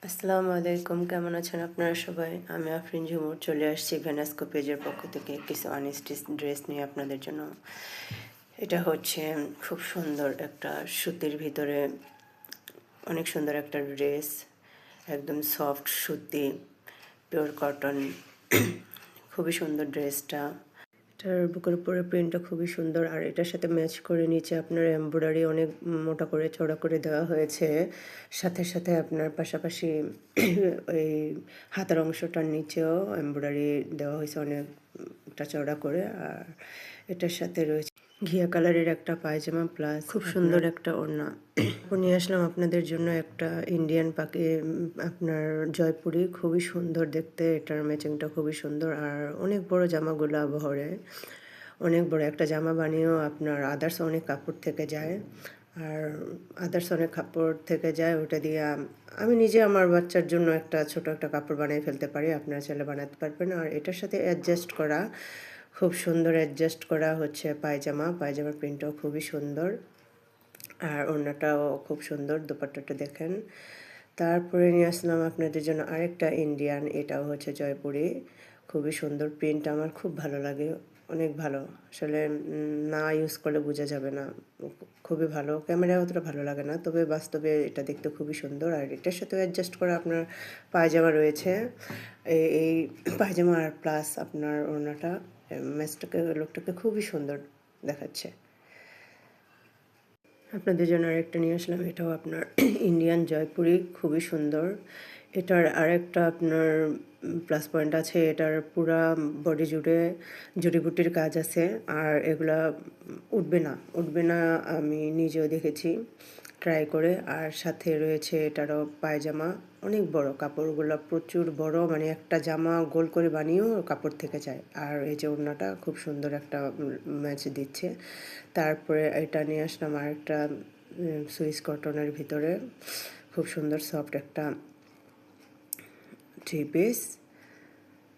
আসসালামু আলাইকুম, কেমন আছেন আপনারা সবাই? আমি আফরিন ঝুমুর চলে আসছি ভেনাস্কো পেজের পক্ষ থেকে কিছু আনস্টিচ ড্রেস নিয়ে আপনাদের জন্য। এটা হচ্ছে খুব সুন্দর একটা সুতির ভিতরে অনেক সুন্দর একটা ড্রেস, একদম সফট সুতি, পিওর কটন। খুবই সুন্দর ড্রেসটা। এটার বুকের উপরে প্রিন্টটা খুবই সুন্দর, আর এটার সাথে ম্যাচ করে নিচে আপনার এমব্রয়ডারি অনেক মোটা করে চওড়া করে দেওয়া হয়েছে। সাথে সাথে আপনার পাশাপাশি ওই হাতার অংশটার নিচেও এমব্রয়ডারি দেওয়া হয়েছে অনেকটা চওড়া করে। আর এটার সাথে রয়েছে ঘিয়া কালারের একটা পায়জামা প্লাস খুব সুন্দর একটা ওড়না। নিয়ে আসলাম আপনাদের জন্য একটা ইন্ডিয়ান আপনার জয়পুরি, খুবই সুন্দর দেখতে। এটার ম্যাচিংটা খুবই সুন্দর, আর অনেক বড় জামাগুলো বহরে অনেক বড় একটা জামা বানিয়েও আপনার আদার্স অনেক কাপড় থেকে যায়, আর আদার্স অনেক কাপড় থেকে যায় ওটা দিয়ে আমি নিজে আমার বাচ্চার জন্য একটা ছোট একটা কাপড় বানিয়ে ফেলতে পারি, আপনারা চাইলে বানাতে পারবেন। আর এটার সাথে অ্যাডজাস্ট করা খুব সুন্দর অ্যাডজাস্ট করা হচ্ছে পায়জামার প্রিন্টটাও খুবই সুন্দর, আর ওড়নাটাও খুব সুন্দর। দোপাট্টাটা দেখেন। তারপরে নিয়ে আসলাম আপনাদের জন্য আরেকটা ইন্ডিয়ান, এটাও হচ্ছে জয়পুরি, খুবই সুন্দর প্রিন্ট, আমার খুব ভালো লাগে, অনেক ভালো। আসলে না ইউজ করলে বোঝা যাবে না, খুবই ভালো। ক্যামেরায় অতটা ভালো লাগে না, তবে বাস্তবে এটা দেখতে খুবই সুন্দর। আর এটার সাথেও অ্যাডজাস্ট করা আপনার পায়জামা রয়েছে, এই পায়জামা আর প্লাস আপনার ওড়নাটা লোকটাকে খুবই সুন্দর দেখাচ্ছে। আপনাদের জন্য আরেকটা নিয়ে আসলাম, এটাও আপনার ইন্ডিয়ান জয়পুরি, খুবই সুন্দর। এটার আরেকটা আপনার প্লাস পয়েন্ট আছে, এটার পুরা বডি জুড়ে জড়িবুটির কাজ আছে, আর এগুলা উঠবে না আমি নিজেও দেখেছি ট্রাই করে। আর সাথে রয়েছে এটারও পায়জামা, অনেক বড়, কাপড়গুলো প্রচুর বড়, মানে একটা জামা গোল করে বানিয়েও কাপড় থেকে যায়। আর এই যে ওড়নাটা খুব সুন্দর একটা ম্যাচ দিচ্ছে। তারপরে এটা নিয়ে আসলাম আর একটা সুইস কটনের ভিতরে খুব সুন্দর সফট একটা থ্রি পিস।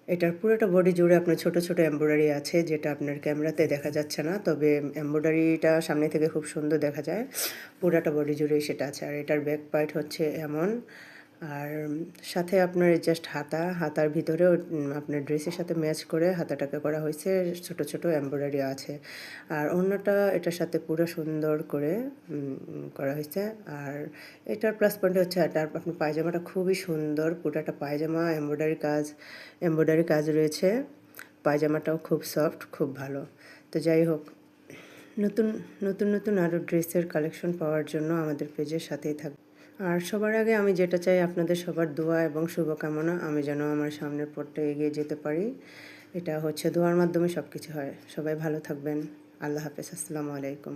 এটার পুরোটা বডি জুড়ে আপনার ছোট ছোট এমব্রয়ডারি আছে, যেটা আপনার ক্যামেরাতে দেখা যাচ্ছে না, তবে এমব্রয়ডারিটা সামনে থেকে খুব সুন্দর দেখা যায়। পুরোটা বডি জুড়েই সেটা আছে। আর এটার ব্যাক পার্ট হচ্ছে এমন, আর সাথে আপনার জাস্ট হাতার ভিতরেও আপনার ড্রেসের সাথে ম্যাচ করে হাতাটাকে করা হয়েছে, ছোট ছোট এমব্রয়ডারি আছে। আর অন্যটা এটার সাথে পুরো সুন্দর করে করা হয়েছে। আর এটার প্লাস পয়েন্ট হচ্ছে এটার আপনার পায়জামাটা খুবই সুন্দর, পুরোটা পায়জামা এমব্রয়ডারি কাজ রয়েছে। পায়জামাটাও খুব সফট, খুব ভালো। তো যাই হোক, নতুন নতুন আরও ড্রেসের কালেকশন পাওয়ার জন্য আমাদের পেজের সাথেই থাকবে। আর সবার আগে আমি যেটা চাই, আপনাদের সবার দোয়া এবং শুভকামনা, আমি যেন আমার সামনের পথটা এগিয়ে যেতে পারি। এটা হচ্ছে দোয়ার মাধ্যমে সব কিছু হয়। সবাই ভালো থাকবেন। আল্লাহ হাফেজ। আসসালামু আলাইকুম।